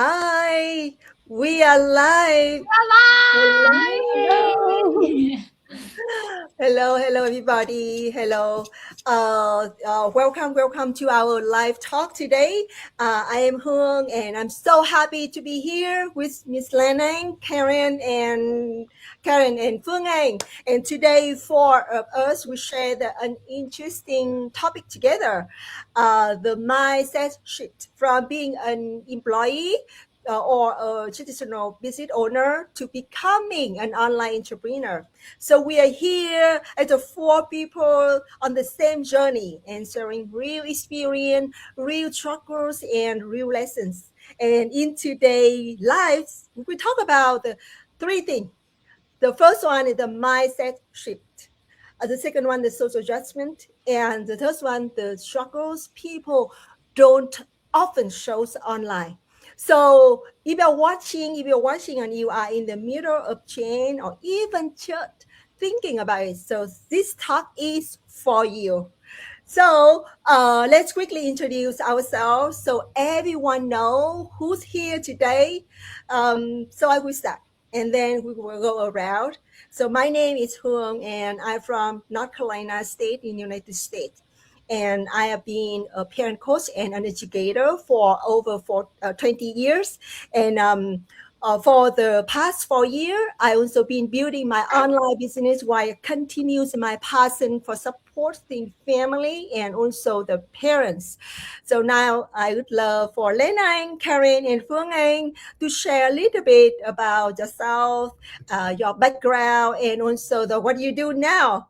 Hi, we are live. Hello. Yay! Hello, everybody. Hello. Welcome to our live talk today. I am Hương, and I'm so happy to be here with Miss Lenang, Karen and Phương Anh. And today, four of us will share an interesting topic together: the mindset shift from being an employee or a traditional business owner to becoming an online entrepreneur. So we are here as the four people on the same journey and sharing real experience, real struggles, and real lessons. And in today's lives, we talk about the three things. The first one is the mindset shift. The second one, the social adjustment. And the third one, the struggles people don't often show online. So if you're watching and you are in the middle of change or even just thinking about it, so this talk is for you. So let's quickly introduce ourselves so everyone know who's here today. So I will start and then we will go around. So my name is Hương and I'm from North Carolina State in the United States. And I have been a parent coach and an educator for over 20 years. And for the past 4 years, I also been building my online business while continues my passion for supporting family and also the parents. So now I would love for Lenang, Karen, and Phương Anh to share a little bit about yourself, your background, and also what you do now.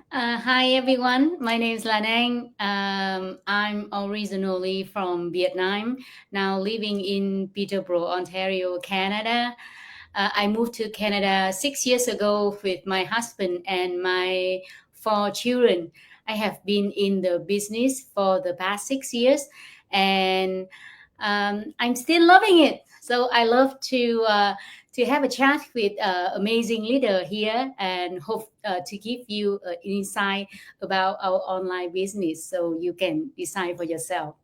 Hi everyone, my name is Lanang. I'm originally from Vietnam, now living in Peterborough, Ontario, Canada. I moved to Canada 6 years ago with my husband and my four children. I have been in the business for the past 6 years and I'm still loving it. So I love to have a chat with amazing leader here and hope to give you insight about our online business so you can decide for yourself.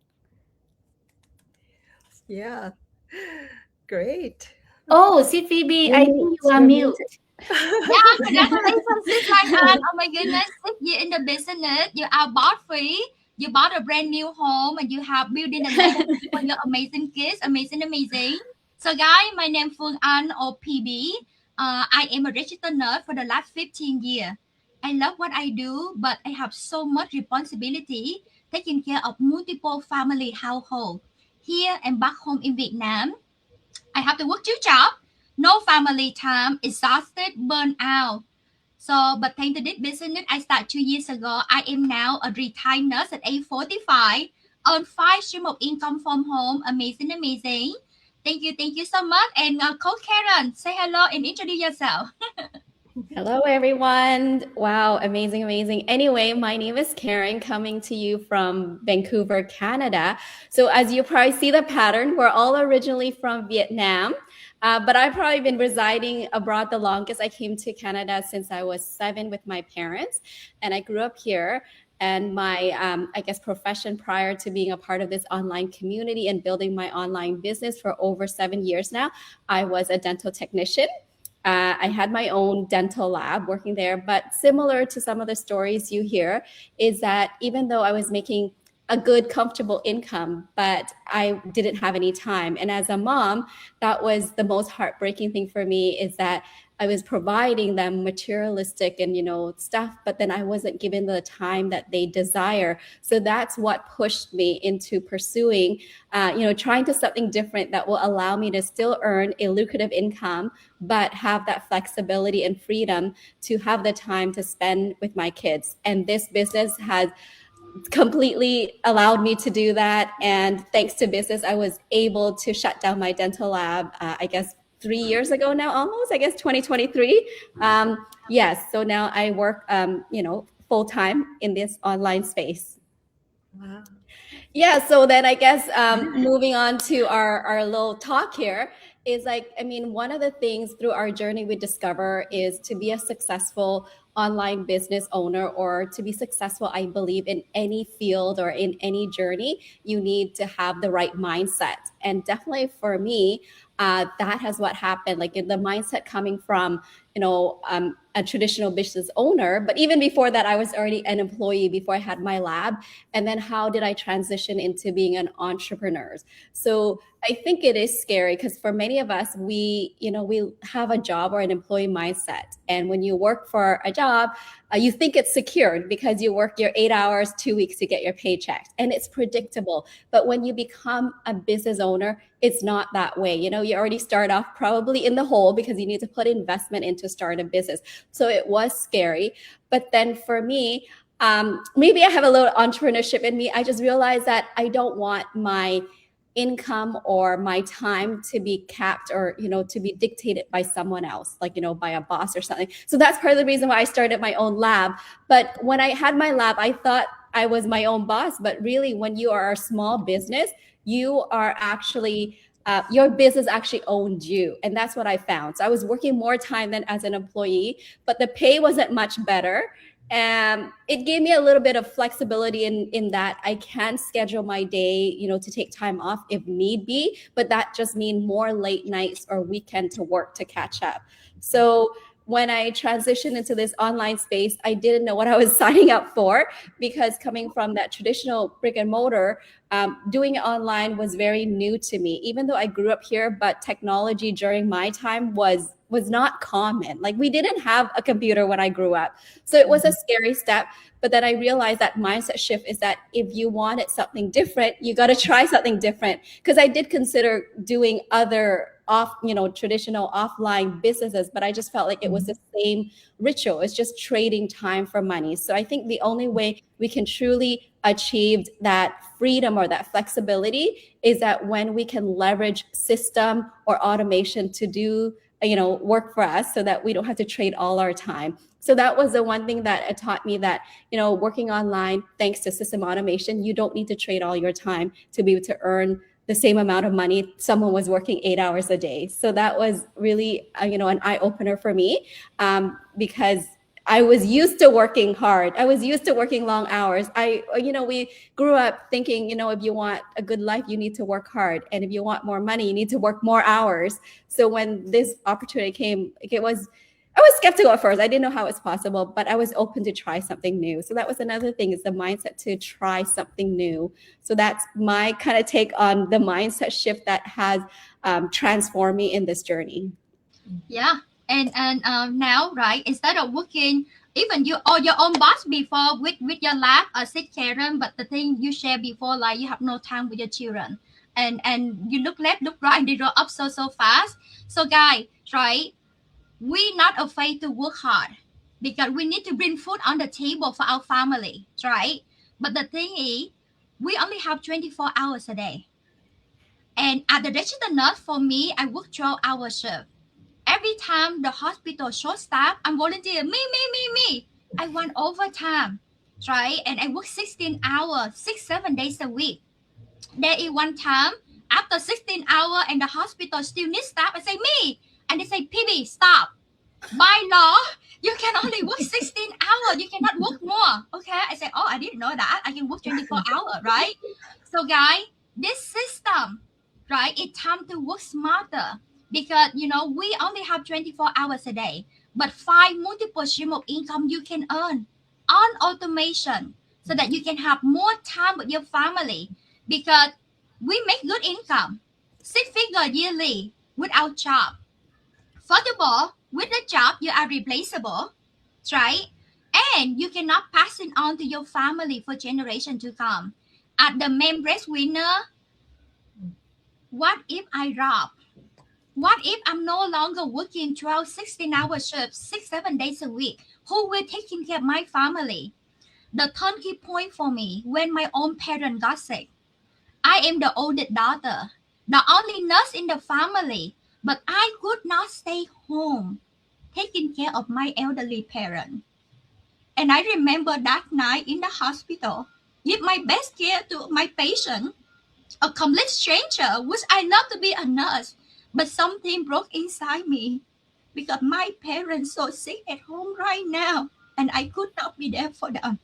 Yeah, great. Oh, CPB, I think you are You're mute. muted. Yeah, congratulations, Sis Lan An. Oh my goodness, 6 years in the business, you are bought free. You bought a brand new home and you have building a legacy for your amazing kids. Amazing. So, guys, my name is Phương An or PB. I am a registered nurse for the last 15 years. I love what I do, but I have so much responsibility taking care of multiple family household here and back home in Vietnam. I have to work two jobs, no family time, exhausted, burnt out. So, but thanks to this business I started 2 years ago, I am now a retired nurse at age 45, earn 5 streams of income from home. Amazing. Thank you so much. And Coach Karen, say hello and introduce yourself. Hello, everyone. Wow, amazing. Anyway, my name is Karen, coming to you from Vancouver, Canada. So, as you probably see the pattern, we're all originally from Vietnam, but I've probably been residing abroad the longest. I came to Canada since I was 7 with my parents, and I grew up here. And my, I guess, profession prior to being a part of this online community and building my online business for over 7 years now, I was a dental technician. I had my own dental lab working there, but similar to some of the stories you hear, is that even though I was making a good, comfortable income, but I didn't have any time. And as a mom, that was the most heartbreaking thing for me, is that I was providing them materialistic and, stuff, but then I wasn't given the time that they desire. So that's what pushed me into pursuing, trying to something different that will allow me to still earn a lucrative income, but have that flexibility and freedom to have the time to spend with my kids. And this business has completely allowed me to do that. And thanks to business, I was able to shut down my dental lab, I guess 3 years ago now, almost, I guess 2023. Yes, so now I work, full time in this online space. Wow. Yeah, so then I guess moving on to our little talk here is one of the things through our journey we discover is to be a successful online business owner or to be successful, I believe in any field or in any journey, you need to have the right mindset. And definitely for me, that has what happened. Like in the mindset coming from, a traditional business owner, but even before that, I was already an employee before I had my lab. And then how did I transition into being an entrepreneur? So I think it is scary because for many of us, we have a job or an employee mindset. And when you work for a job, you think it's secured because you work your 8 hours, 2 weeks to get your paycheck, and it's predictable. But when you become a business owner, it's not that way. You already start off probably in the hole because you need to put investment into start a business. So it was scary. But then for me, maybe I have a little entrepreneurship in me. I just realized that I don't want my income or my time to be capped or to be dictated by someone else, like by a boss or something. So that's part of the reason why I started my own lab. But when I had my lab, I thought I was my own boss. But really, when you are a small business, you are actually your business actually owned you. And that's what I found. So I was working more time than as an employee, but the pay wasn't much better. And it gave me a little bit of flexibility in that I can schedule my day, to take time off if need be, but that just means more late nights or weekend to work to catch up. So when I transitioned into this online space, I didn't know what I was signing up for, because coming from that traditional brick and mortar, doing it online was very new to me, even though I grew up here. But technology during my time was not common. Like we didn't have a computer when I grew up. So it was a scary step. But then I realized that mindset shift is that if you wanted something different, you got to try something different. Because I did consider doing other traditional offline businesses, but I just felt like it was the same ritual. It's just trading time for money. So I think the only way we can truly achieve that freedom or that flexibility is that when we can leverage system or automation to do work for us, so that we don't have to trade all our time. So that was the one thing that it taught me, that working online, thanks to system automation, you don't need to trade all your time to be able to earn the same amount of money someone was working 8 hours a day. So that was really an eye-opener for me, because I was used to working hard. I was used to working long hours. We grew up thinking, if you want a good life, you need to work hard. And if you want more money, you need to work more hours. So when this opportunity came, I was skeptical at first. I didn't know how it's possible, but I was open to try something new. So that was another thing, is the mindset to try something new. So that's my kind of take on the mindset shift that has transformed me in this journey. Yeah. And now, right, instead of working, even you or your own boss before with your lab, said Karen, but the thing you shared before, like you have no time with your children, and you look left, look right, and they grow up so fast. So guys, right, we not afraid to work hard because we need to bring food on the table for our family, right? But the thing is, we only have 24 hours a day. And at the register nurse, for me, I work 12-hour shift. Every time the hospital short staff, I'm volunteer. Me. I want overtime, right? And I work 16 hours, 7 days a week. There is one time after 16 hours and the hospital still needs staff. I say me, and they say, PB, stop. By law, you can only work 16 hours. You cannot work more. Okay. I say, oh, I didn't know that. I can work 24 hours, right? So guys, this system, right? It's time to work smarter, because we only have 24 hours a day, but 5 multiple stream of income you can earn on automation, so that you can have more time with your family, because we make good income, 6-figure yearly without job. Furthermore, with the job, you are replaceable, right? And you cannot pass it on to your family for generation to come. At the main breadwinner, what if I rob? What if I'm no longer working 12, 16-hour shifts, 6, 7 days a week? Who will take care of my family? The turning point for me, when my own parent got sick. I am the oldest daughter, the only nurse in the family, but I could not stay home taking care of my elderly parent. And I remember that night in the hospital, give my best care to my patient, a complete stranger, which I love to be a nurse, but something broke inside me, because my parents so sick at home right now. and I could not be there for them.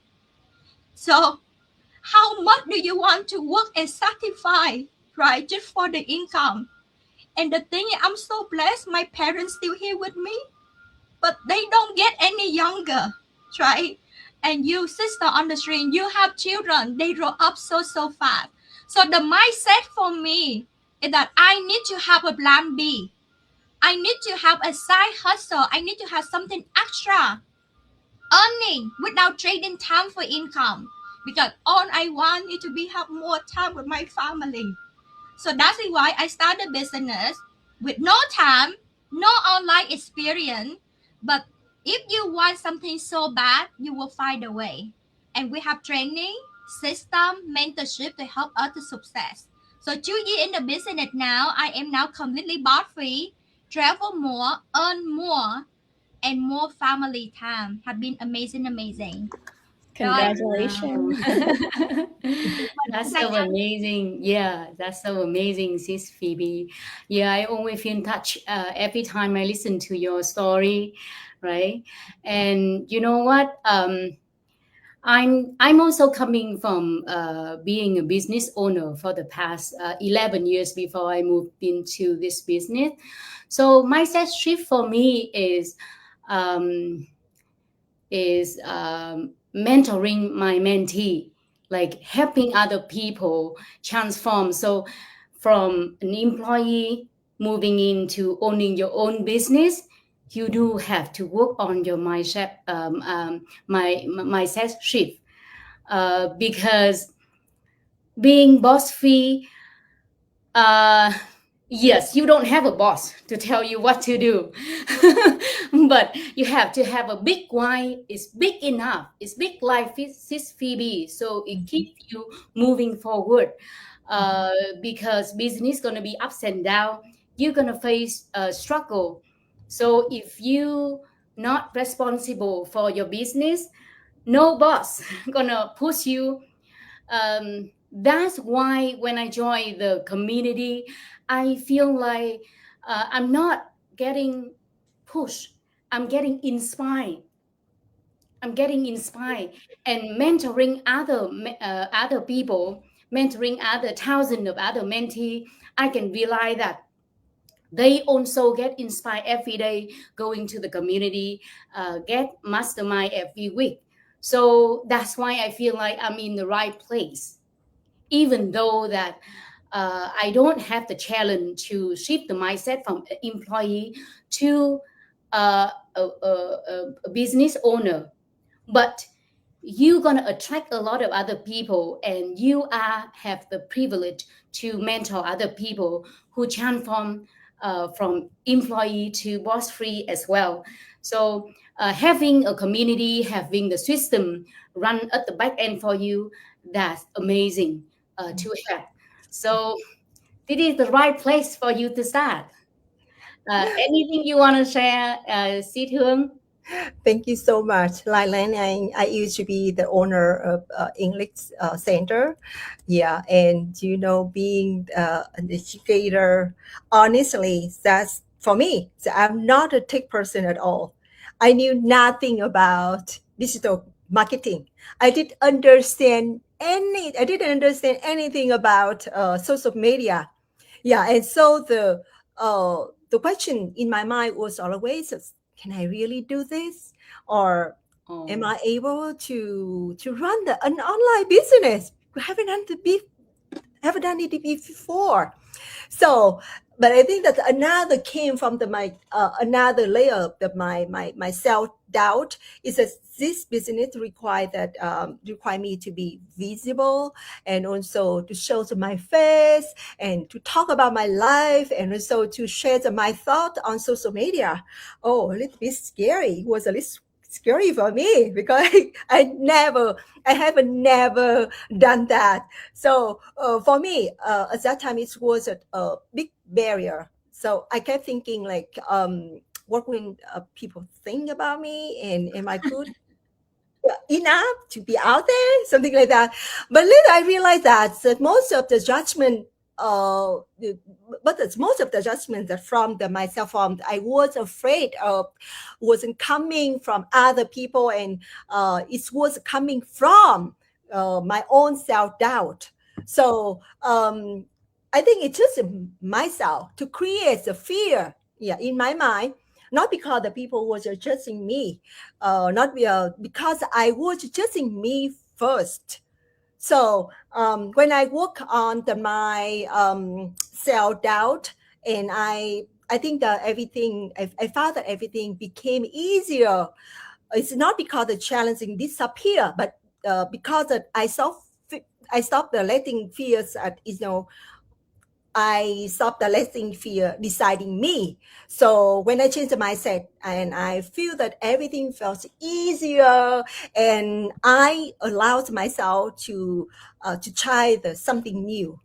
So how much do you want to work and sacrifice, right, just for the income? And the thing is, I'm so blessed my parents still here with me, but they don't get any younger, right? And you, sister on the stream, you have children, they grow up so fast. So the mindset for me is that I need to have a plan B. I need to have a side hustle. I need to have something extra, earning without trading time for income. Because all I want is to be have more time with my family. So that's why I started business with no time, no online experience. But if you want something so bad, you will find a way. And we have training, system, mentorship to help us to success. So 2 years in the business now, I am now completely boss free, travel more, earn more, and more family time. Have been amazing. Congratulations. That's so amazing. Yeah, that's so amazing, Sis Phoebe. Yeah, I always feel touched every time I listen to your story, right? And you know what? I'm also coming from being a business owner for the past 11 years before I moved into this business. So mindset shift for me um, is mentoring my mentee, like helping other people transform. So from an employee moving into owning your own business, you do have to work on your mindset, mindset shift, because being boss free, uh, yes, you don't have a boss to tell you what to do, but you have to have a big why. It's big enough. It's big like Sis Phoebe, so it keeps you moving forward. Because business gonna be ups and down. You're gonna face a struggle. So if you not responsible for your business, no boss gonna push you. That's why when I join the community, I feel like I'm not getting pushed. I'm getting inspired. I'm getting inspired and mentoring other people, mentoring other thousands of other mentees. I can realize that they also get inspired every day, going to the community, get mastermind every week. So that's why I feel like I'm in the right place, even though that I don't have the challenge to shift the mindset from employee to a business owner. But you're gonna attract a lot of other people, and you have the privilege to mentor other people who transform from employee to boss free as well. So having a community, having the system run at the back end for you, that's amazing to have. So this is the right place for you to start. Anything you want to share, Sit Hương? Thank you so much. Like I used to be the owner of English Center. Yeah, and being an educator, honestly, that's for me. So I'm not a tech person at all. I knew nothing about digital marketing. I didn't understand anything about social media. Yeah, and so the question in my mind was always, can I really do this, or am I able to run an online business? I haven't done it before. So, but I think that another came from another layer of my self doubt is that this business require me to be visible, and also to show my face and to talk about my life, and also to share my thoughts on social media. Oh, a little bit scary. It was a little scary for me because I have never done that. So for me, at that time, it was a big barrier. So I kept thinking like, what will people think about me, and am I good enough to be out there, something like that. But later I realized that most of the judgment most of the judgments are from myself. I was afraid of wasn't coming from other people, and it was coming from my own self-doubt. So I think it's just myself to create the fear, in my mind, not because the people was judging me, not because I was judging me first. So when I work on my self-doubt, and I think that I found that everything became easier. It's not because the challenging disappear, but because that I stopped letting fears I stopped letting fear deciding me. So when I changed the mindset, and I feel that everything felt easier, and I allowed myself to try something new.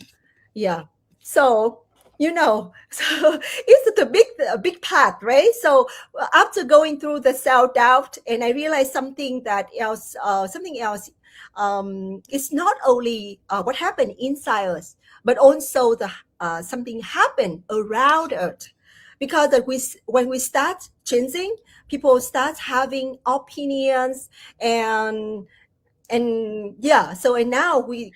Yeah. So so it's a big part, right? So after going through the self-doubt, and I realized something else. It's not only what happened inside us, but also something happened around it. Because when we start changing, people start having opinions, and and now we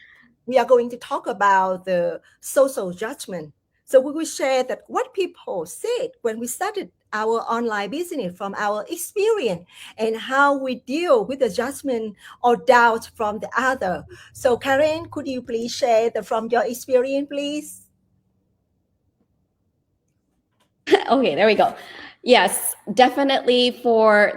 are going to talk about the social judgment. So we will share that what people said when we started our online business from our experience, and how we deal with the judgment or doubt from the other. So Karen, could you please share from your experience, please? Okay, there we go. Yes, definitely.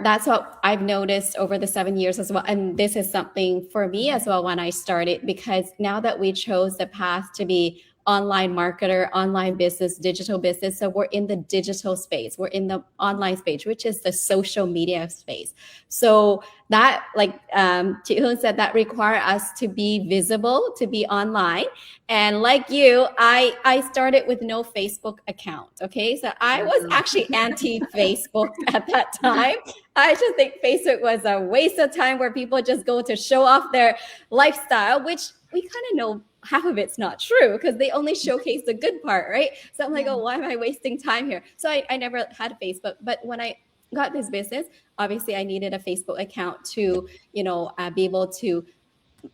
That's what I've noticed over the 7 years as well. And this is something for me as well when I started, because now that we chose the path to be online marketer, online business, digital business. So we're in the digital space, we're in the online space, which is the social media space. So that, like Chị Hương said, that require us to be visible, to be online. And like you, I started with no Facebook account. Okay, so I was actually anti-Facebook at that time. I just think Facebook was a waste of time, where people just go to show off their lifestyle, which we kind of know half of it's not true, because they only showcase the good part, right? So I'm like, oh, why am I wasting time here? So I never had Facebook. But when I got this business, obviously I needed a Facebook account to, be able to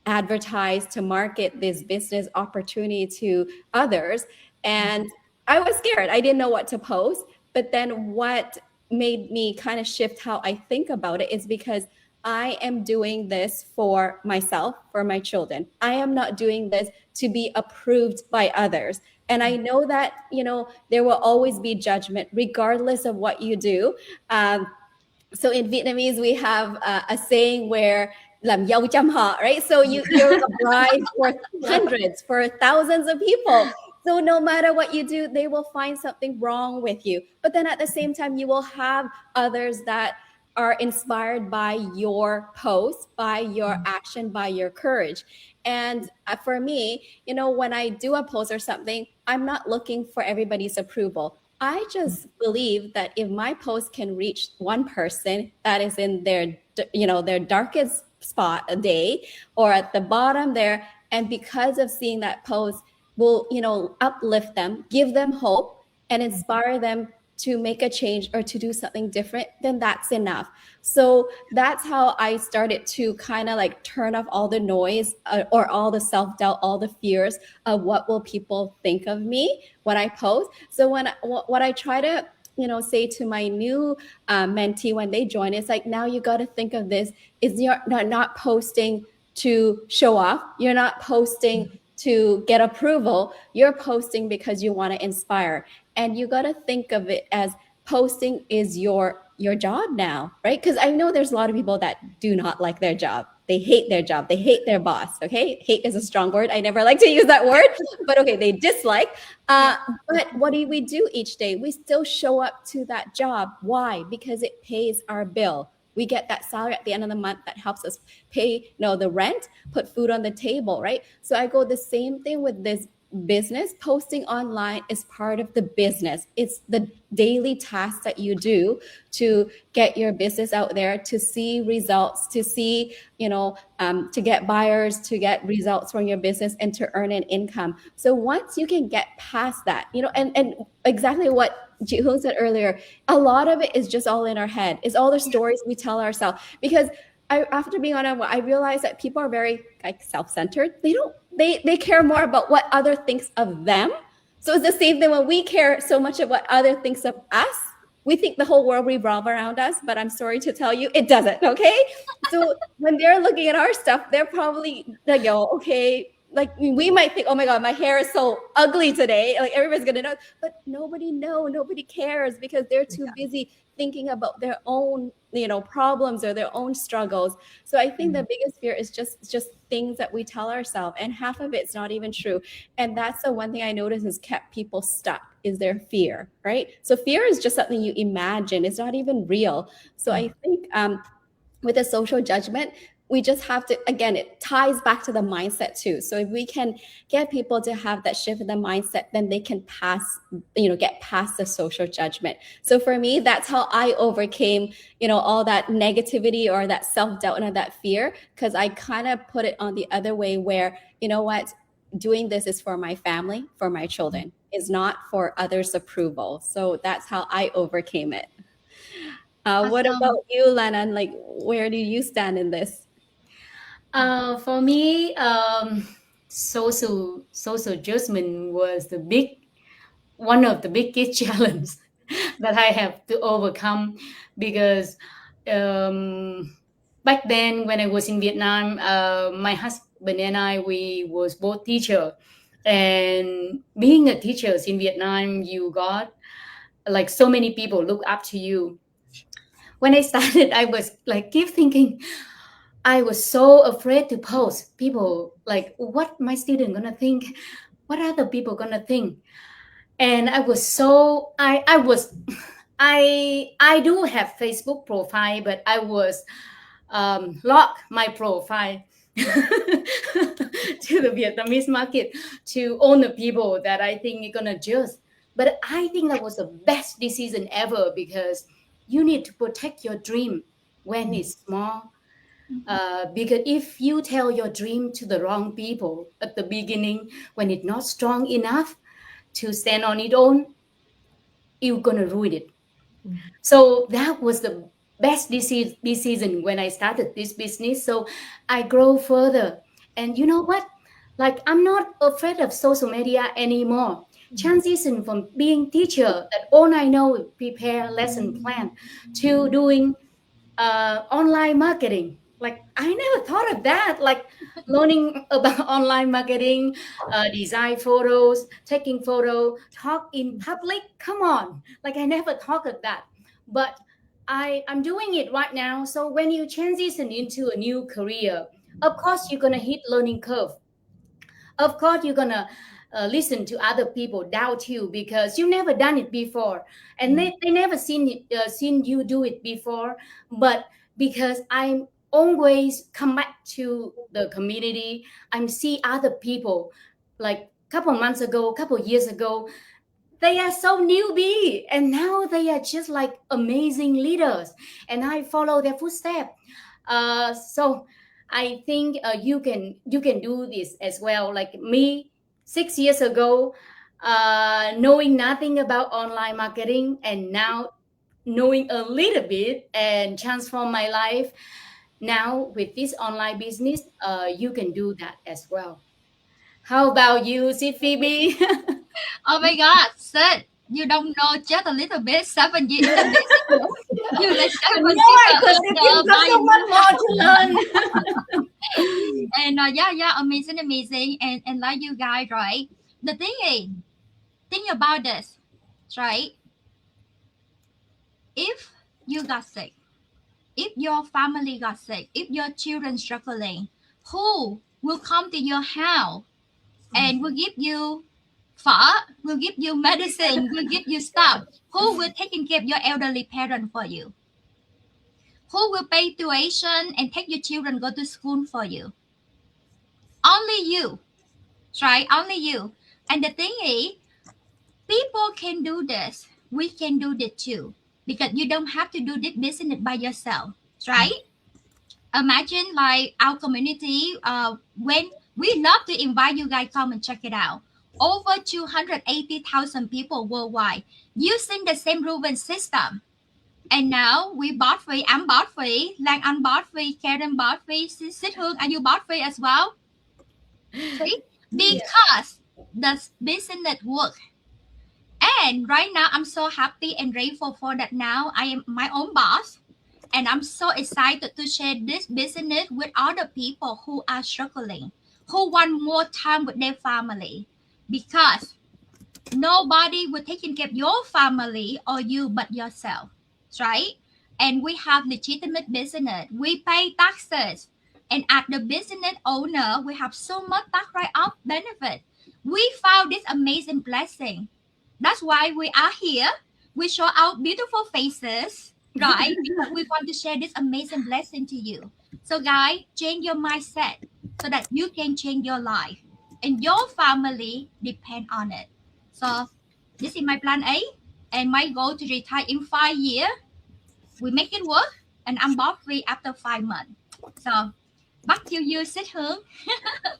advertise, to market this business opportunity to others. And I was scared. I didn't know what to post. But then what made me kind of shift how I think about it is because I am doing this for myself, for my children. I am not doing this to be approved by others. And I know that, there will always be judgment regardless of what you do. So in Vietnamese, we have a saying where làm dâu trăm họ, right? So you're a bride for hundreds, for thousands of people. So no matter what you do, they will find something wrong with you. But then at the same time, you will have others that are inspired by your post, by your action, by your courage. And for me, when I do a post or something, I'm not looking for everybody's approval. I just believe that if my post can reach one person that is in their darkest spot a day, or at the bottom there, and because of seeing that post will, uplift them, give them hope, and inspire them to make a change or to do something different, then that's enough. So that's how I started to kind of like turn off all the noise, or all the self-doubt, all the fears of what will people think of me when I post. So what I try to say to my new mentee when they join, it's like, now you got to think of this, is you're not posting to show off, you're not posting to get approval, you're posting because you want to inspire. And you got to think of it as posting is your job now, right? Because I know there's a lot of people that do not like their job. They hate their job. They hate their boss. Okay. Hate is a strong word. I never like to use that word, but okay. They dislike. But what do we do each day? We still show up to that job. Why? Because it pays our bill. We get that salary at the end of the month that helps us pay the rent, put food on the table, right? So I go the same thing with this business. Posting online is part of the business. It's the daily tasks that you do to get your business out there, to see results, to see, to get buyers, to get results from your business, and to earn an income. So once you can get past that, and exactly what Ji-Hoon said earlier, a lot of it is just all in our head. It's all the stories we tell ourselves. Because after being on it, I realized that people are very self-centered. They care more about what other thinks of them. So it's the same thing when we care so much of what other thinks of us. We think the whole world revolves around us, but I'm sorry to tell you, it doesn't. Okay, so when they're looking at our stuff, they're probably like, okay, like we might think, oh my God, my hair is so ugly today. Like everybody's gonna know, but nobody cares because they're too busy thinking about their own, problems or their own struggles. So I think the biggest fear is just things that we tell ourselves, and half of it's not even true. And that's the one thing I noticed has kept people stuck, is their fear, right? So fear is just something you imagine. It's not even real. So I think with the social judgment, we just have to, again, it ties back to the mindset too. So if we can get people to have that shift in the mindset, then they can get past the social judgment. So for me, that's how I overcame, all that negativity or that self-doubt and that fear, because I kind of put it on the other way where, what, doing this is for my family, for my children, is not for others' approval. So that's how I overcame it. What about you, Lanan? Like, where do you stand in this? For me, social judgment was one of the biggest challenge that I have to overcome, because back then when I was in Vietnam, my husband and I, we was both teacher, and being a teacher in Vietnam, you got like so many people look up to you. When I started, I was like keep thinking, I was so afraid to post. People like, what my student gonna think? What other people gonna think? And I was so I do have Facebook profile, but I was lock my profile to the Vietnamese market, to all the people that I think are gonna judge. But I think that was the best decision ever, because you need to protect your dream when it's small. Because if you tell your dream to the wrong people at the beginning, when it's not strong enough to stand on its own, you're gonna ruin it. So that was the best decision when I started this business. So I grow further, and you know what? Like, I'm not afraid of social media anymore. Transition from being teacher, that all I know is prepare lesson plan, to doing online marketing. Like, I never thought of that, like learning about online marketing, design photos, taking photo, talk in public. Come on, like I never thought of that, but I'm doing it right now. So when you transition into a new career, of course you're gonna hit learning curve. Of course you're gonna listen to other people doubt you, because you never done it before, and they never seen you do it before. But because I'm always come back to the community, I'm see other people, like couple months ago, couple years ago, they are so newbie, and now they are just like amazing leaders, and I follow their footsteps. So I think you can do this as well, like me 6 years ago, knowing nothing about online marketing, and now knowing a little bit and transform my life. Now with this online business, you can do that as well. How about you, see, Phoebe? Oh my God, sis, you don't know just a little bit. 7 years in the business. You like No, 7 years I could still got so much more to learn. And yeah, amazing. And like you guys, right? The thing is, think about this, right? If you got sick, if your family got sick, if your children struggling, who will come to your house and will give you phở, will give you medicine, will give you stuff? Who will taking care of your elderly parent for you? Who will pay tuition and take your children go to school for you? Only you, right? Only you. And the thing is, people can do this. We can do this too. Because you don't have to do this business by yourself, right? Imagine like our community, when we love to invite you guys come and check it out. Over 280,000 people worldwide using the same proven system. And now we bought free, I'm bought free, Lan Anh bought free, Karen bought free, Sit Hương, are you bought free as well? See? Because the business work. And right now I'm so happy and grateful for that. Now I am my own boss. And I'm so excited to share this business with other people who are struggling, who want more time with their family. Because nobody will take care of your family or you but yourself, right? And we have legitimate business. We pay taxes. And as the business owner, we have so much tax write-off benefit. We found this amazing blessing. That's why we are here. We show our beautiful faces, right? Because we want to share this amazing blessing to you. So guys, change your mindset so that you can change your life. And your family depend on it. So this is my plan A, and my goal to retire in 5 years. We make it work, and I'm bought free after 5 months. So back to you, Sit Hương.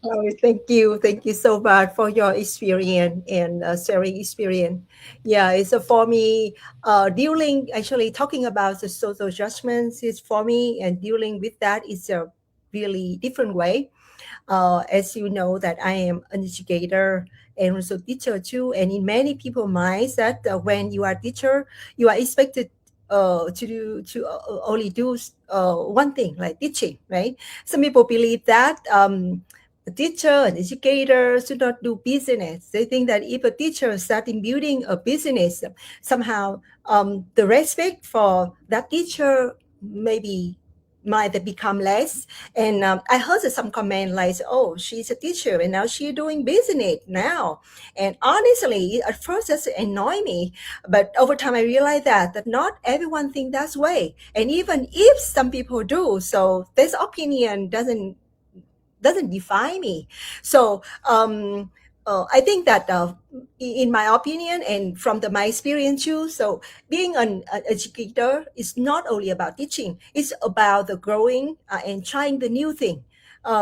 Oh, thank you so much for your experience and sharing experience. Yeah, it's for me. Dealing actually talking about the social judgments is for me, and dealing with that is a really different way. As you know, that I am an educator and also teacher too. And in many people minds that when you are teacher, you are expected to only do one thing like teaching, right? Some people believe that a teacher, an educator should not do business. They think that if a teacher is starting building a business, somehow the respect for that teacher maybe might become less. And I heard some comment like, oh, she's a teacher and now she's doing business now. And honestly, at first it annoyed me. But over time, I realized that not everyone thinks that way. And even if some people do, so this opinion doesn't define me. So I think that in my opinion and from my experience too, so being an educator is not only about teaching, it's about the growing and trying the new thing.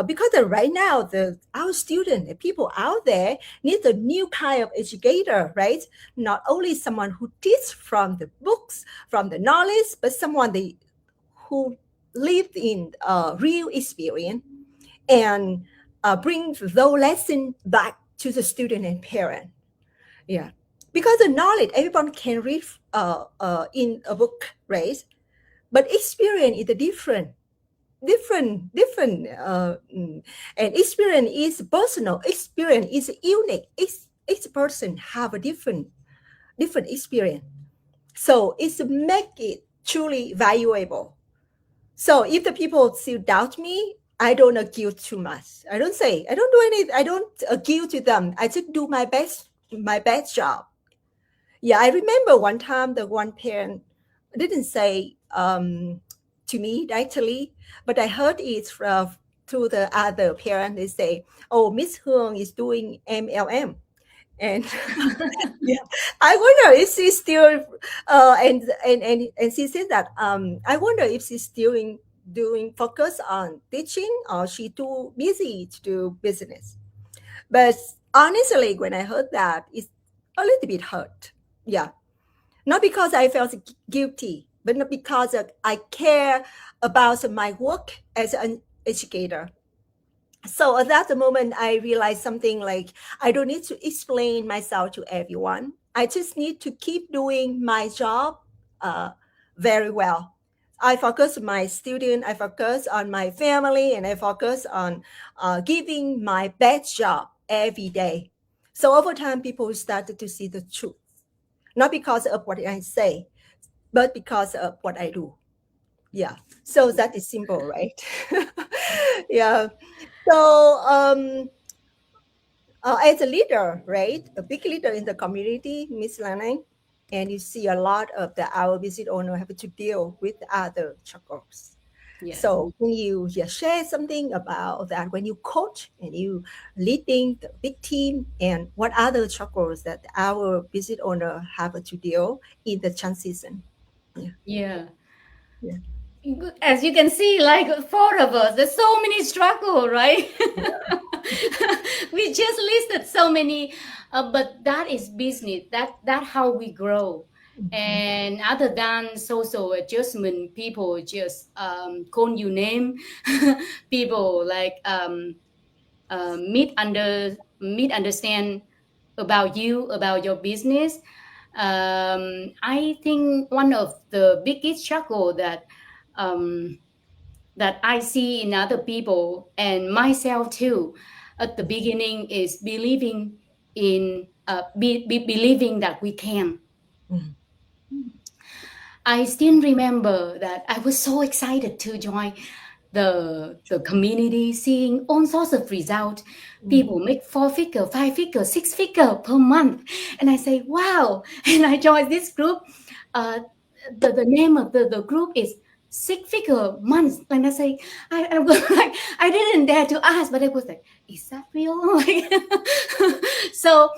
Because right now, our students and people out there need a new kind of educator, right? Not only someone who teaches from the books, from the knowledge, but someone who lived in real experience and bring those lessons back to the student and parent. Yeah, because the knowledge everyone can read in a book, right? But experience is a and experience is personal. Experience is unique. Each person have a different experience, so it's make it truly valuable. So if the people still doubt me, I don't accuse too much. I don't do anything. I don't accuse to them. I just do my best job. Yeah, I remember one time the one parent didn't say to me directly, but I heard it through the other parent. They say, "Oh, Miss Hương is doing MLM." And yeah, I wonder if she's still and she said that I wonder if she's still doing focus on teaching or she too busy to do business. But honestly, when I heard that, it's a little bit hurt. Yeah, not because I felt guilty, but not because I care about my work as an educator. So at that moment, I realized something like I don't need to explain myself to everyone. I just need to keep doing my job very well. I focus on my student, I focus on my family, and I focus on giving my best job every day. So over time, people started to see the truth, not because of what I say, but because of what I do. Yeah. So that is simple, right? Yeah. So as a leader, right, a big leader in the community, Miss Lanang, and you see a lot of our business owner have to deal with other struggles. Yes. So can you share something about that when you coach and you leading the big team, and what other struggles that our business owner have to deal in the transition? Yeah. Yeah. As you can see, like four of us, there's so many struggle, right? We just listed so many, but that is business. That how we grow. And other than social adjustment, people just call you name. People like misunderstand about you, about your business. I think one of the biggest struggle um, that I see in other people and myself too at the beginning is believing in believing that we can. Mhm. I still remember that I was so excited to join the community, seeing all sorts of results. People make 4 figure, 5 figure, 6 figure per month, and I say, "Wow!" And I joined this group. Uh, the name of the group is 6 figure months, and I say, I was like, I didn't dare to ask, but I was like, "Is that real?" Like, so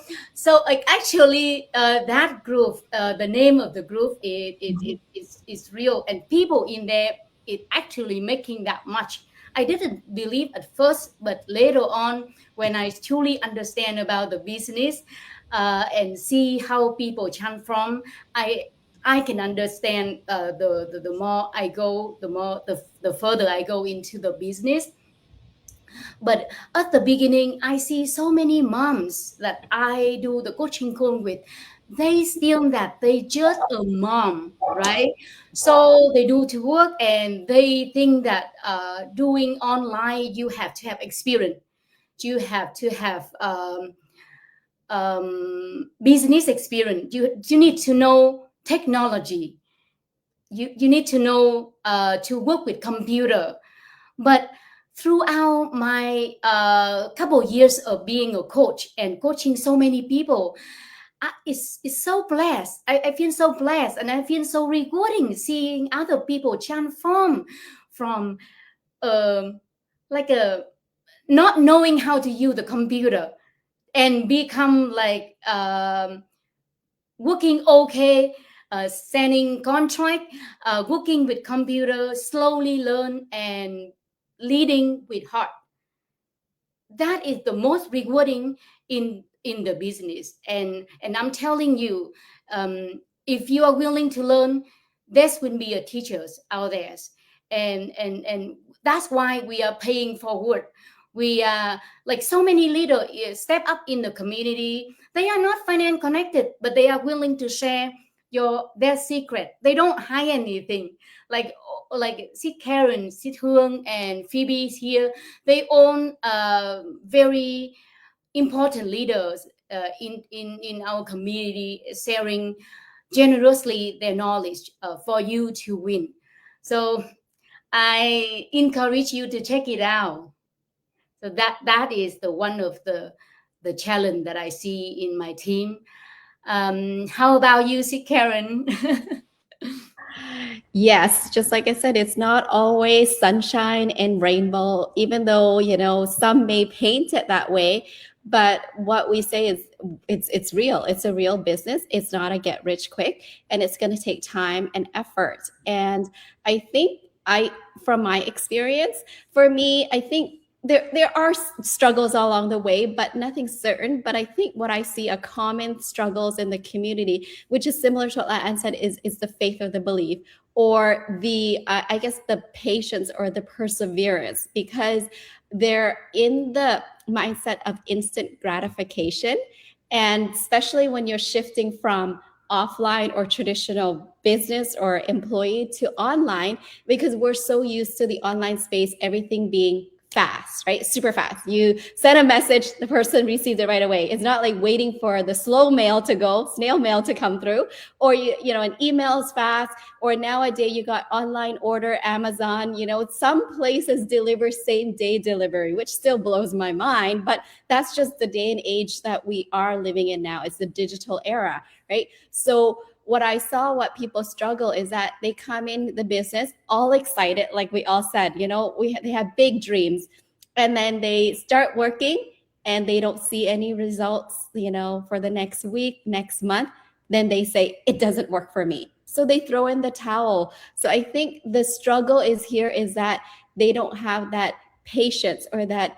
like actually that group, the name of the group is real, and people in there it actually making that much. I didn't believe at first, but later on when I truly understand about the business and see how people transform, I can understand the more I go, the further I go into the business. But at the beginning, I see so many moms that I do the coaching call with. They still that they just a mom, right? So they do to work and they think that doing online you have to have experience, you have to have business experience. You need to know technology. You need to know to work with computer. But throughout my couple years of being a coach and coaching so many people, it's so blessed. I feel so blessed, and I feel so rewarding seeing other people transform from um, like a not knowing how to use the computer and become like working okay, sending contract, working with computer, slowly learn and leading with heart. That is the most rewarding in the business. And I'm telling you, if you are willing to learn, there's will be a teachers out there, and that's why we are paying forward. We are like so many leaders step up in the community. They are not finance connected, but they are willing to share their secret. They don't hide anything. Like Sid Karen, Sid Hương, and Phoebe is here. They own very important leaders in our community, sharing generously their knowledge for you to win. So I encourage you to check it out. So that is the one of the challenge that I see in my team. How about you, Sid Karen? Yes, just like I said, it's not always sunshine and rainbow, even though, some may paint it that way. But what we say is it's real. It's a real business. It's not a get rich quick, and it's going to take time and effort. And I think from my experience, for me, I think there are struggles along the way, but nothing certain. But I think what I see a common struggles in the community, which is similar to what Anne said, is the faith or the belief, or the I guess the patience or the perseverance, because they're in the mindset of instant gratification. And especially when you're shifting from offline or traditional business or employee to online, because we're so used to the online space, everything being fast, right? Super fast. You send a message, the person receives it right away. It's not like waiting for the slow mail to go, snail mail to come through, or an email is fast, or nowadays you got online order, Amazon, some places deliver same day delivery, which still blows my mind, but that's just the day and age that we are living in now. It's the digital era, right? So what I saw, what people struggle is that they come in the business all excited, like we all said, they have big dreams, and then they start working and they don't see any results, for the next week, next month. Then they say, it doesn't work for me. So they throw in the towel. So I think the struggle is that they don't have that patience or that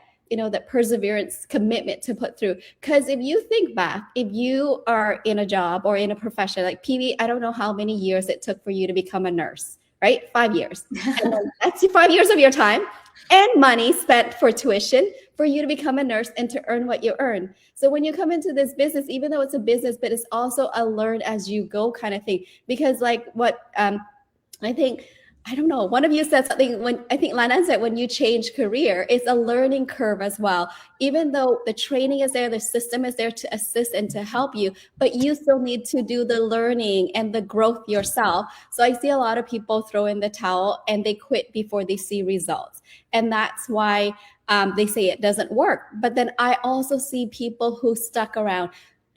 that perseverance, commitment to put through. Because if you think back, if you are in a job or in a profession like PV, I don't know how many years it took for you to become a nurse, right? 5 years. And that's 5 years of your time and money spent for tuition for you to become a nurse and to earn what you earn. So when you come into this business, even though it's a business, but it's also a learn as you go kind of thing. Because like what I don't know, one of you said something when I think Lana said, when you change career, it's a learning curve as well. Even though the training is there, the system is there to assist and to help you, but you still need to do the learning and the growth yourself. So I see a lot of people throw in the towel and they quit before they see results. And that's why they say it doesn't work. But then I also see people who stuck around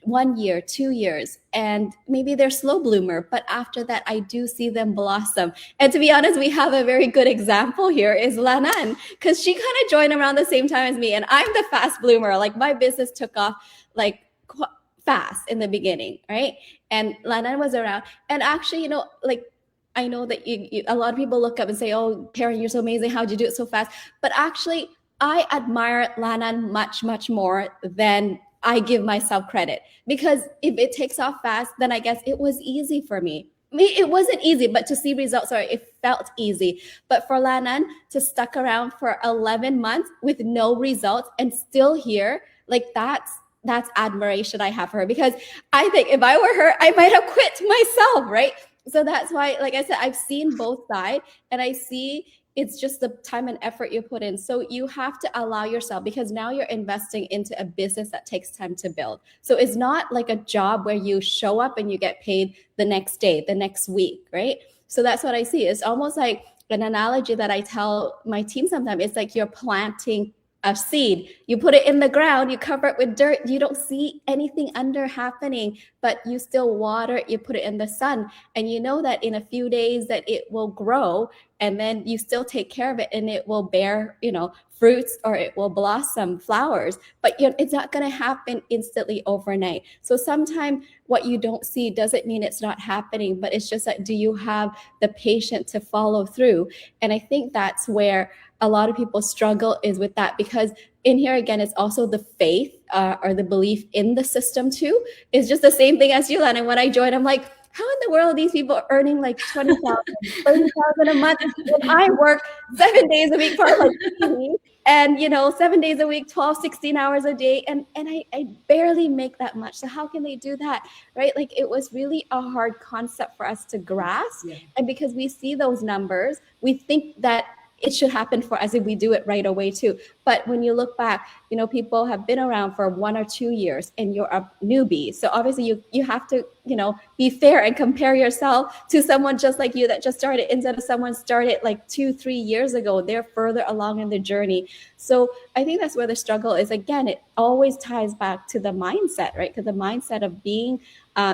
1 year, 2 years, and maybe they're slow bloomer, but after that, I do see them blossom. And to be honest, we have a very good example here is Lanan, because she kind of joined around the same time as me, and I'm the fast bloomer. Like my business took off like fast in the beginning, right? And Lanan was around, and actually, like I know that a lot of people look up and say, "Oh, Karen, you're so amazing. How'd you do it so fast?" But actually, I admire Lanan much, much more than I give myself credit, because if it takes off fast, then I guess it was easy for me. It wasn't easy, but to see results, it felt easy. But for Lanan to stuck around for 11 months with no results and still here, like that's admiration I have for her, because I think if I were her, I might have quit myself, right? So that's why, like I said, I've seen both sides, and I see it's just the time and effort you put in. So you have to allow yourself, because now you're investing into a business that takes time to build. So it's not like a job where you show up and you get paid the next day, the next week, right? So that's what I see. It's almost like an analogy that I tell my team sometimes. It's like you're planting a seed. You put it in the ground, you cover it with dirt, you don't see anything under happening, but you still water it, you put it in the sun, and you know that in a few days that it will grow, and then you still take care of it and it will bear, fruits, or it will blossom flowers, but it's not going to happen instantly overnight. So sometimes what you don't see doesn't mean it's not happening, but it's just that, do you have the patience to follow through? And I think that's where a lot of people struggle, is with that, because in here again, it's also the faith or the belief in the system too. It's just the same thing as you, Lana. When I joined, I'm like, how in the world are these people earning like 20,000, 30,000 a month when I work 7 days a week, part like TV, and 7 days a week, 12, 16 hours a day, and I barely make that much. So how can they do that, right? Like it was really a hard concept for us to grasp. Yeah. And because we see those numbers, we think that it should happen for us if we do it right away too. But when you look back, people have been around for 1 or 2 years and you're a newbie. So obviously you have to, be fair and compare yourself to someone just like you that just started, instead of someone started like 2-3 years ago. They're further along in the journey. So I think that's where the struggle is. Again, it always ties back to the mindset, right? Because the mindset of being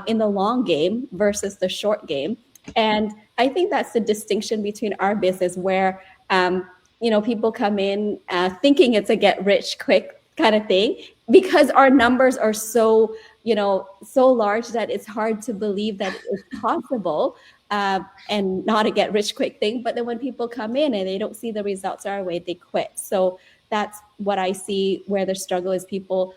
in the long game versus the short game. And I think that's the distinction between our business, where people come in thinking it's a get rich quick kind of thing, because our numbers are so large that it's hard to believe that it's possible, and not a get rich quick thing. But then when people come in and they don't see the results our way, they quit. So that's what I see where the struggle is. People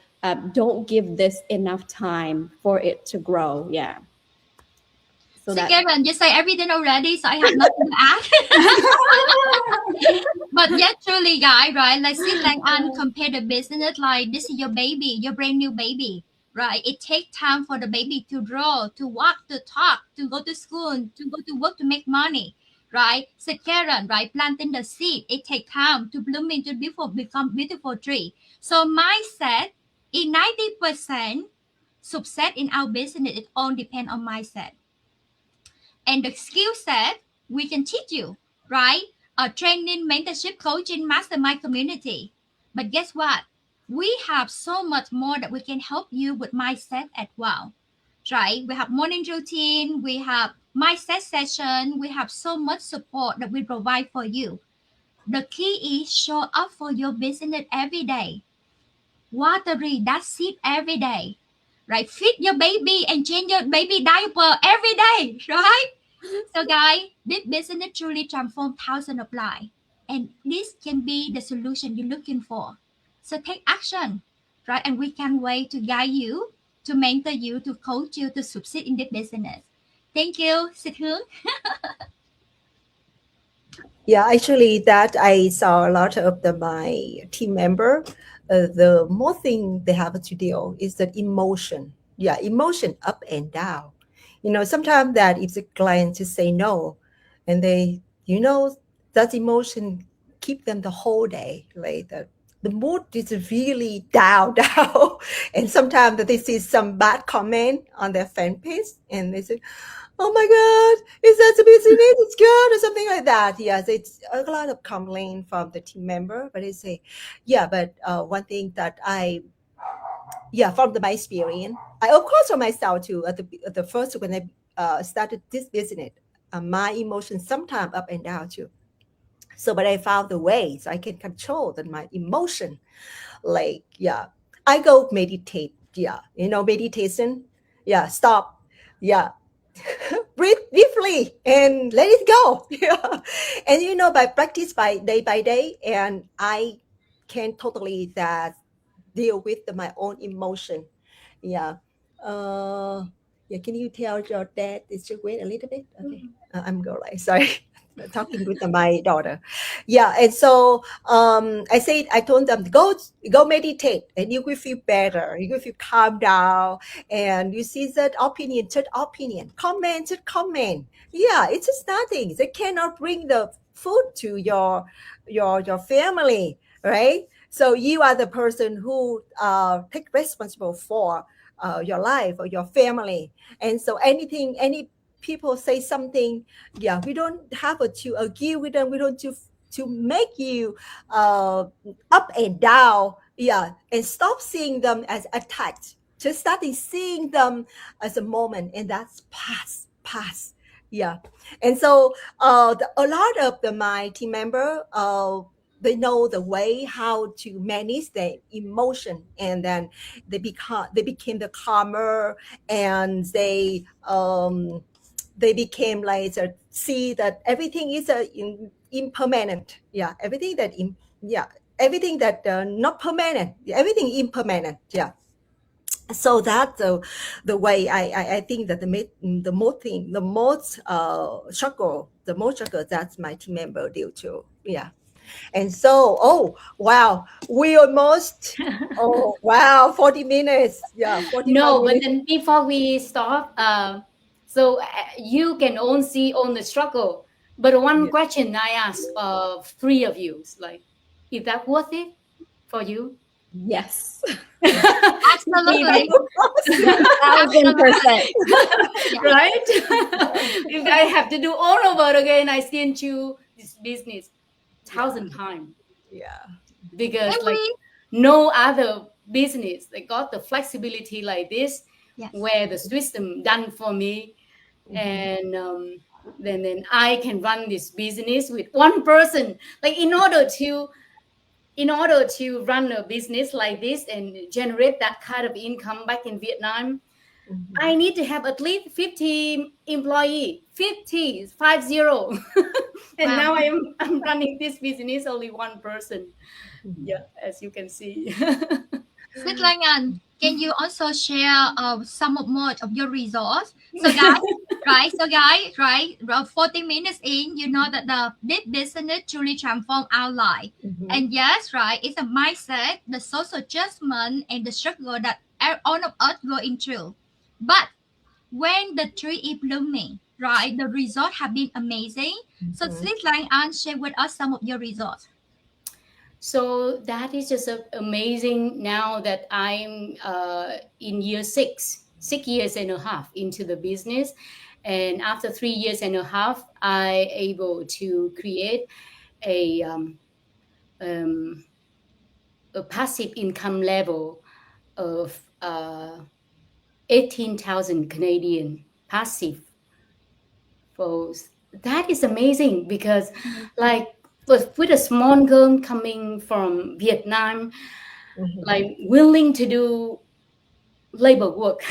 don't give this enough time for it to grow. Yeah. So Karen, you say everything already, so I have nothing to add. But yeah, truly, guys, right? Like see, like and compare the business, like this is your baby, your brand new baby, right? It takes time for the baby to grow, to walk, to talk, to go to school, to go to work, to make money, right? So Karen, right? Planting the seed, it takes time to bloom into become beautiful tree. So mindset, in 90% success in our business, it all depends on mindset. And the skill set we can teach you, right? Training, mentorship, coaching, mastermind community. But guess what? We have so much more that we can help you with mindset as well. right? We have morning routine, we have mindset session, we have so much support that we provide for you. The key is show up for your business every day. Watering that seed every day, right? Feed your baby and change your baby diaper every day, right? So, guys, this business truly transforms thousands of lives, and this can be the solution you're looking for. So, take action, right? And we can't wait to guide you, to mentor you, to coach you to succeed in this business. Thank you, Sit Hướng. Yeah, actually, that I saw a lot of my team member. The more thing they have to deal is the emotion. Yeah, emotion up and down. Sometimes that if the client just say no, and that emotion keep them the whole day. Like the mood is really down, down. And sometimes that they see some bad comment on their fan page, and they say, "Oh my God, is that the business? It's good," or something like that. Yes, it's a lot of complaint from the team member, but they say, yeah, but one thing that from my experience, I of course for myself too. At the first when I started this business, my emotions sometimes up and down too. So, but I found the way so I can control my emotion. Like, yeah, I go meditate. Yeah, meditation. Yeah, stop. Yeah, breathe deeply and let it go. Yeah. And by practice by day, and I can totally that deal with my own emotion. Yeah. Yeah, can you tell your dad to wait a little bit? Okay. I'm go like sorry. Talking with my daughter. Yeah, and so I told them, go meditate and you will feel better, you will feel calm down, and you see that opinion, third opinion, comment, third comment. Yeah, it's just nothing. They cannot bring the food to your family, right? So you are the person who take responsible for your life or your family. And so any people say something, yeah, we don't have to argue with them. We don't to make you up and down. Yeah, and stop seeing them as attacks. Just starting seeing them as a moment, and that's pass. Yeah, and so a lot of my team member, they know the way how to manage their emotion, and then they became the calmer, and they became like see that everything is impermanent. Yeah, everything that not permanent. Everything impermanent. Yeah. So that's the way I think that the most struggle that's my team member deal to. Yeah. And so, oh wow, we almost, oh wow, 40 minutes. Yeah, 45 No, but minutes. then before we stop, so you can only see on the struggle. But one Yeah. question I ask three of you is like, is that worth it for you? Yes. Three of Absolutely. you, 1000%. Absolutely. Yeah. right? If I have to do all over again, I still choose this business Yeah. 1,000 times, Yeah. because And like we, no other business they got the flexibility like this, yes. where the system done for me, Mhm. and then I can run this business with one person. Like in order to run a business like this and generate that kind of income back in Vietnam, I Mhm. need to have at least 50 employee, 50, 50. And Wow. now I'm running this business only one person. Mhm. Yeah, as you can see. Sweet Langan, can you also share some of more of your resource? So guys, right? So guys, right? 40 minutes in, you know that the this business truly transform our life. Mhm. And yes, right, it's a mindset, the social adjustment, and the struggle that all of us going through. But when the tree is blooming, right, the result have been amazing. So Mhm. Sweet Langan, share with us some of your results. So that is just amazing now that I'm in year 6 years and a half into the business. And after 3 years and a half, I able to create a, um, a passive income level of 18,000 Canadian passive flows. That is amazing because like with a small girl coming from Vietnam, like willing to do labor work.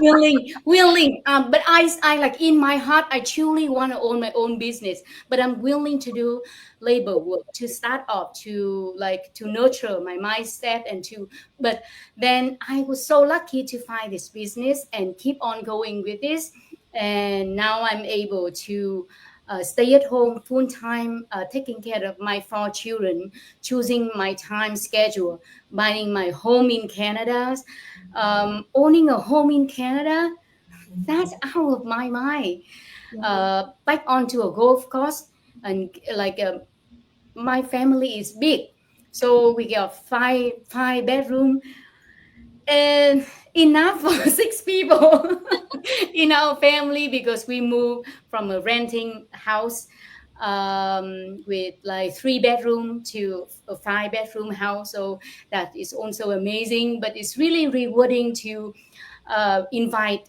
willing but I like in my heart I truly want to own my own business, but I'm willing to do labor work to start off, to like to nurture my mindset and to, but then I was so lucky to find this business and keep on going with this, and now I'm able to stay at home full time, taking care of my 4 children, choosing my time schedule, buying my home in Canada, owning a home in Canada. That's out of my mind. Back onto a golf course, and like my family is big, so we got five bedroom and enough for 6 people in our family, because we moved from a renting house with like 3 bedroom to a 5 bedroom house. So that is also amazing, but it's really rewarding to invite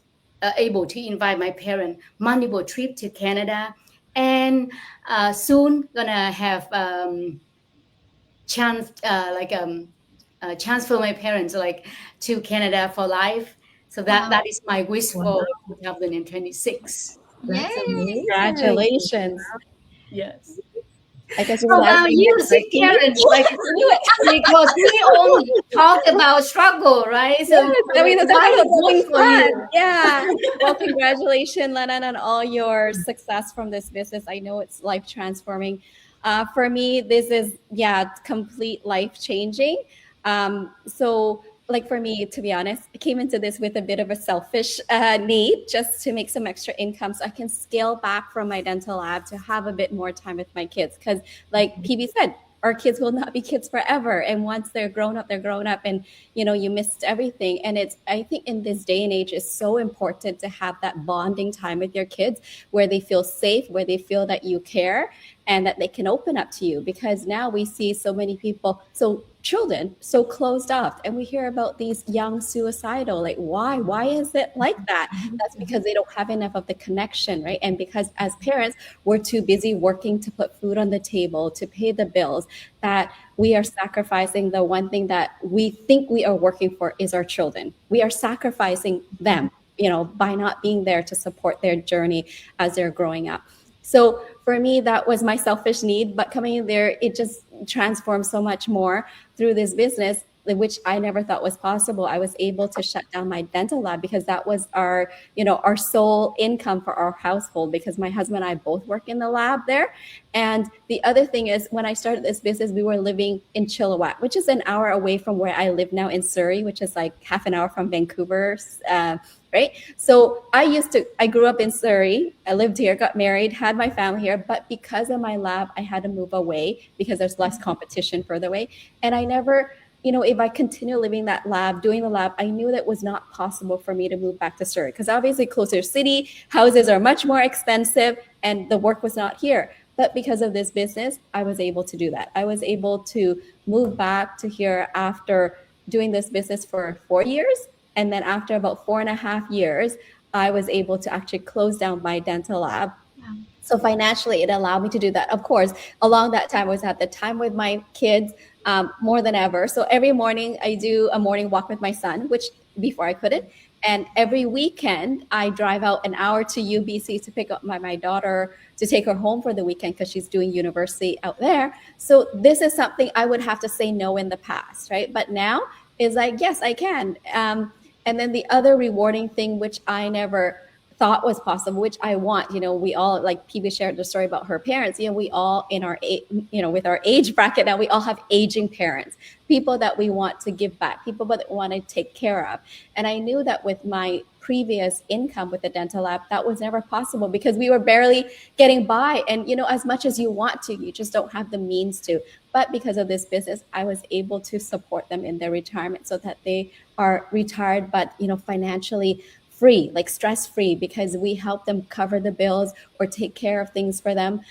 able to invite my parents multiple trip to Canada, and soon gonna have chance chance for my parents like to Canada for life. So that is my wish for 2026. That's Yay! amazing. Congratulations. Yes. I guess How about you, Sis Karen? Like, because we only talk about struggle, right? So Yes, I mean, it's why about it works having for fun. you? Yeah. Well, congratulations, Lennon, on all your success from this business. I know it's life transforming. For me, this is, complete life changing. So, like for me, to be honest, I came into this with a bit of a selfish need just to make some extra income so I can scale back from my dental lab to have a bit more time with my kids. Because, like PB said, our kids will not be kids forever, and once they're grown up, and you missed everything. And it's, I think in this day and age, it's so important to have that bonding time with your kids where they feel safe, where they feel that you care and that they can open up to you, because now we see so many people, so children so closed off, and we hear about these young suicidal. Like, why is it like that? That's because they don't have enough of the connection, right? And because as parents, we're too busy working to put food on the table, to pay the bills, that we are sacrificing the one thing that we think we are working for is our children. We are sacrificing them, by not being there to support their journey as they're growing up. So for me, that was my selfish need, but coming in there, it just transformed so much more through this business, which I never thought was possible. I was able to shut down my dental lab because that was our sole income for our household, because my husband and I both work in the lab there. And the other thing is, when I started this business, we were living in Chilliwack, which is an hour away from where I live now in Surrey, which is like half an hour from Vancouver. Right. So I grew up in Surrey. I lived here, got married, had my family here. But because of my lab, I had to move away because there's less competition further away. And I never, if I continue living doing the lab, I knew that it was not possible for me to move back to Surrey, because obviously closer city, houses are much more expensive and the work was not here. But because of this business, I was able to do that. I was able to move back to here after doing this business for 4 years. And then after about 4.5 years, I was able to actually close down my dental lab. So financially, it allowed me to do that. Of course, along that time, I was at the time with my kids more than ever. So every morning I do a morning walk with my son, which before I couldn't. And every weekend, I drive out an hour to UBC to pick up my daughter, to take her home for the weekend because she's doing university out there. So this is something I would have to say no in the past, right? But now is like, yes, I can. And then the other rewarding thing, which I never thought was possible, which I want, we all, like PB shared the story about her parents, we all in our, with our age bracket now, we all have aging parents, people that we want to give back, people that we want to take care of. And I knew that with my previous income with the dental lab, that was never possible because we were barely getting by. And, as much as you want to, you just don't have the means to. But because of this business, I was able to support them in their retirement so that they are retired, but, financially free, like stress free, because we help them cover the bills or take care of things for them.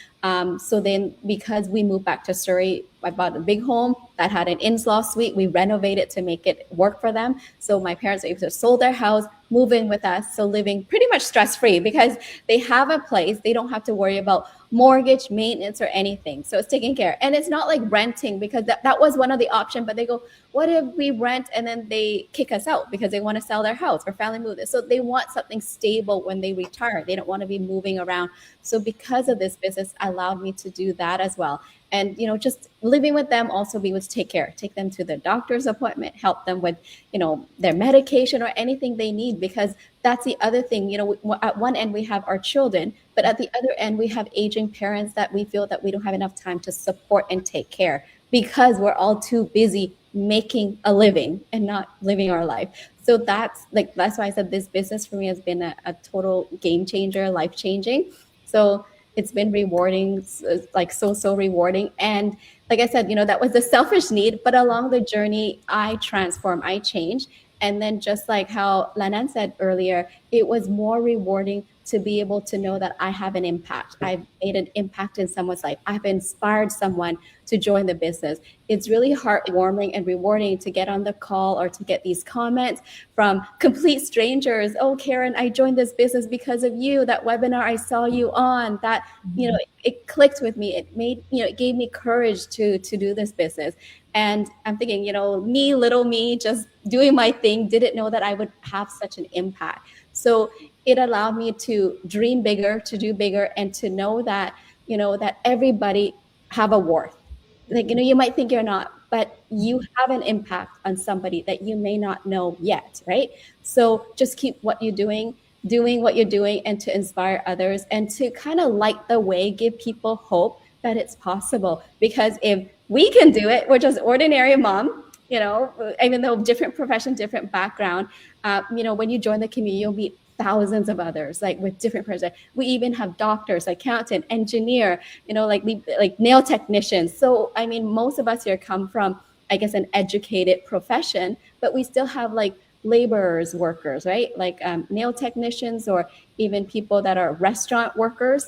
So then, because we moved back to Surrey, I bought a big home that had an in-law suite. We renovated to make it work for them. So my parents were able to sold their house, move in with us, so living pretty much stress-free because they have a place. They don't have to worry about mortgage, maintenance, or anything. So it's taken care. And it's not like renting, because that was one of the options. But they go, what if we rent and then they kick us out because they want to sell their house or family move? So they want something stable when they retire. They don't want to be moving around. So because of this business allowed me to do that as well. And, just living with them, also be able to take them to the doctor's appointment, help them with, their medication or anything they need, because that's the other thing. At one end we have our children, but at the other end we have aging parents that we feel that we don't have enough time to support and take care, because we're all too busy making a living and not living our life. So that's why I said this business for me has been a total game changer, life changing. So it's been rewarding, like so rewarding. And like I said, that was the selfish need, but along the journey, I transformed, I changed. And then just like how Lanan said earlier, it was more rewarding to be able to know that I have an impact. I've made an impact in someone's life. I've inspired someone to join the business. It's really heartwarming and rewarding to get on the call or to get these comments from complete strangers. Oh, Karen, I joined this business because of you. That webinar I saw you on, that, it clicked with me. It made, it gave me courage to do this business. And I'm thinking, little me, just doing my thing, didn't know that I would have such an impact. So it allowed me to dream bigger, to do bigger, and to know that, that everybody have a worth. Like, you might think you're not, but you have an impact on somebody that you may not know yet, right? So just keep what you're doing what you're doing, and to inspire others, and to kind of light the way, give people hope that it's possible. Because if we can do it, we're just ordinary mom, even though different profession, different background, when you join the community, you'll meet thousands of others, like with different projects. We even have doctors, accountant, engineer, like nail technicians. So, most of us here come from, I guess, an educated profession, but we still have like laborers, workers, right? Like nail technicians, or even people that are restaurant workers,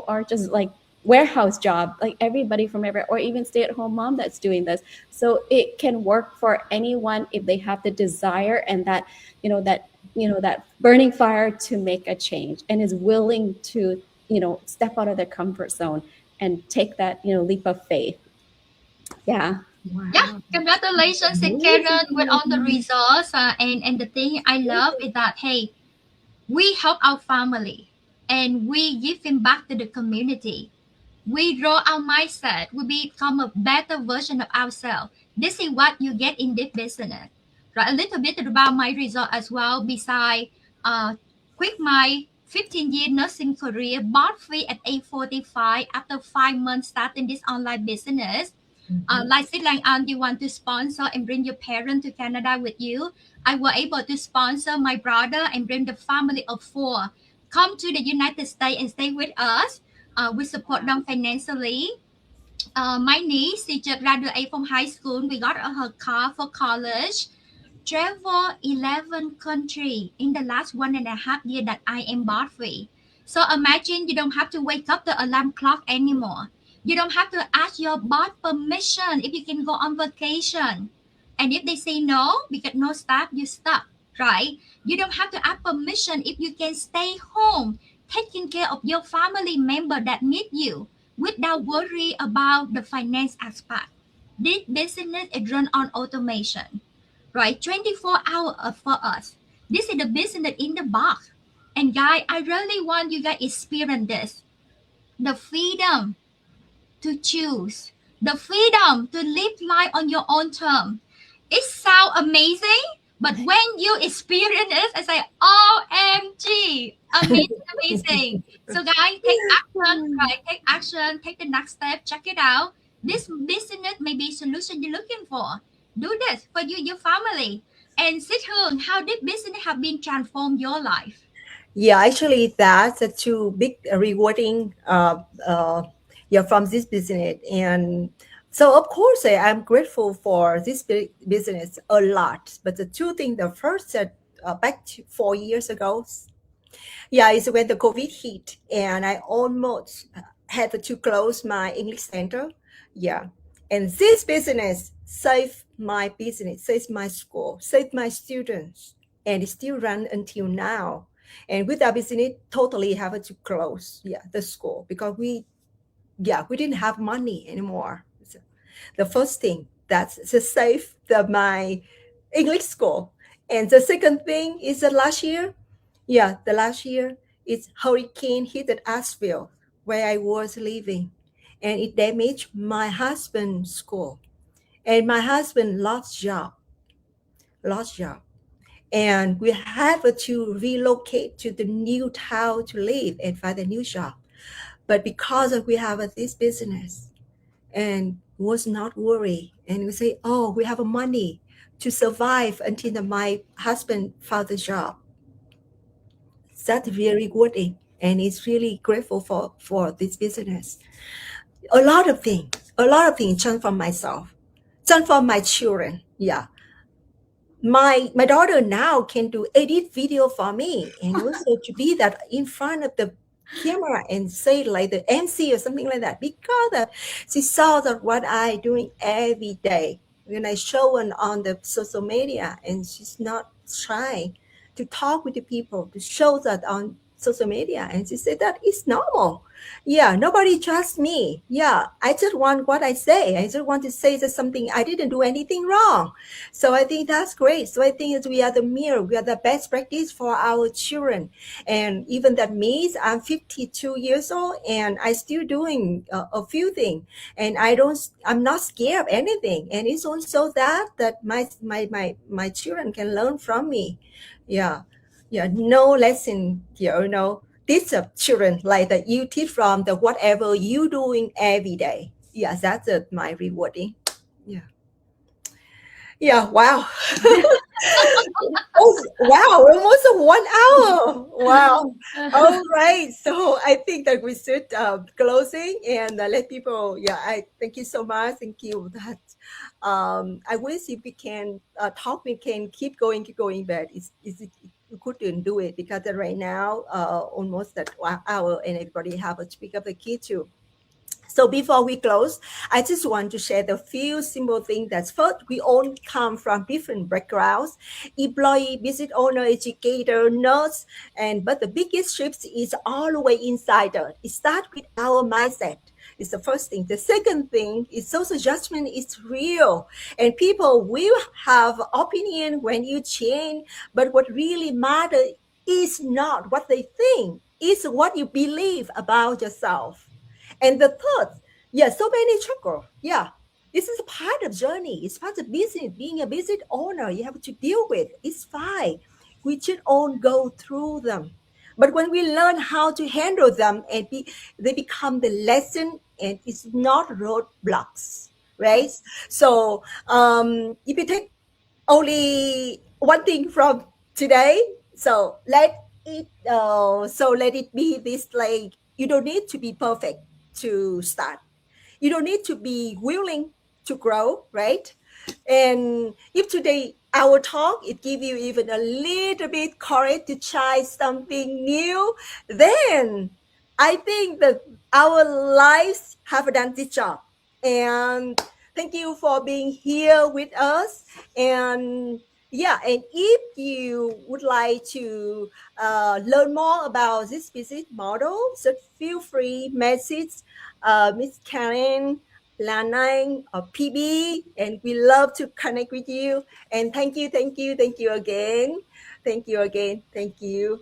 are just like warehouse job, like everybody from everywhere, or even stay-at-home mom that's doing this. So it can work for anyone if they have the desire and that burning fire to make a change, and is willing to step out of their comfort zone and take that leap of faith. Yeah. Wow. Yeah, congratulations, Karen, with all the results. And the thing I love is that, hey, we help our family and we give them back to the community. We grow our mindset. We become a better version of ourselves. This is what you get in this business. Right? A little bit about my result as well. Besides, quit my 15-year nursing career, bought free at age 45 after 5 months starting this online business. Like Sid Lang An, you want to sponsor and bring your parent to Canada with you. I was able to sponsor my brother and bring the family of 4 come to the United States and stay with us. We support them financially. My niece, she just graduated from high school. We got her car for college. Travel 11 countries in the last 1.5 years that I am bought free. So imagine you don't have to wake up the alarm clock anymore. You don't have to ask your boss permission if you can go on vacation. And if they say no, because no staff, you stop, right? You don't have to ask permission if you can stay home, taking care of your family member that need you without worry about the finance aspect. This business is run on automation, right? 24 hours for us. This is the business in the box. And guys, I really want you guys to experience this. The freedom to choose, the freedom to live life on your own term. It sounds amazing, but when you experience it, I say, OMG, amazing, amazing. So guys, take action, right? Take action, take the next step, check it out. This business may be solution you're looking for. Do this for you, your family. And Sit Hương, how did business have been transformed your life? Yeah, actually, that's a two big rewarding from this business. And so, of course, I'm grateful for this business a lot. But the two things, the first that back to 4 years ago. Yeah, it's when the COVID hit, and I almost had to close my English center. Yeah, and this business saved my business, saved my school, saved my students, and it still run until now. And with our business, totally have to close. Yeah, the school because we didn't have money anymore. So the first thing that's to save my English school, and the second thing is that the last year it's hurricane hit at Asheville where I was living, and it damaged my husband's school, and my husband lost job, and we had to relocate to the new town to live and find a new job. But because of we have this business, and was not worried, and we say, oh, we have money to survive until my husband found a job. That's very rewarding, and it's really grateful for this business. A lot of things turn from myself, turn from my children. Yeah, my daughter now can do edit video for me, and also to be that in front of the camera and say like the MC or something like that, because she saw that what I doing every day when I show on the social media, and she's not trying to talk with the people to show that on social media, and she said that it's normal. Yeah, nobody trusts me. Yeah, I just want what I say. I just want to say that something I didn't do anything wrong. So I think that's great. So I think we are the mirror. We are the best practice for our children. And even that means I'm 52 years old and I still doing a few things. And I'm not scared of anything. And it's also that my children can learn from me. Yeah. Yeah. No lesson here, teach of children like that you teach from the whatever you doing every day. Yeah, that's my rewarding. Yeah. Yeah, wow. Oh, wow, almost 1 hour. Wow. All right. So I think that we should closing and let people, I thank you so much. Thank you. That I wish if we can talk, we can keep going, but we couldn't do it because right now almost that 1 hour and everybody have to pick up the key too. So before we close, I just want to share the few simple things. That's first, we all come from different backgrounds, employee, business owner, educator, nurse, but the biggest shift is all the way inside us. It starts with our mindset. It's the first thing. The second thing is social judgment is real, and people will have opinion when you change, but what really matters is not what they think, it's what you believe about yourself. And the third, so many struggle. Yeah, this is a part of journey. It's part of business. Being a business owner, you have to deal with. It's fine. We should all go through them. But when we learn how to handle them, they become the lesson, and it's not roadblocks, right? So if you take only one thing from today, so let it be this, like, you don't need to be perfect to start. You don't need to be willing to grow, right? And if today our talk, it give you even a little bit courage to try something new, then I think that our lives have done this job. And thank you for being here with us. And and if you would like to learn more about this business model, so feel free message Miss Karen, Lanang, or PB, and we love to connect with you. And thank you again. Thank you again. Thank you.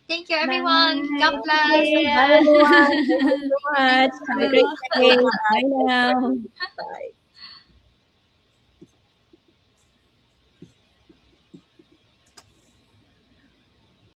Thank you, everyone. God Bye. bless. Bye, everyone. Thank you so Thank much. Have a you. great day. Bye now. Bye.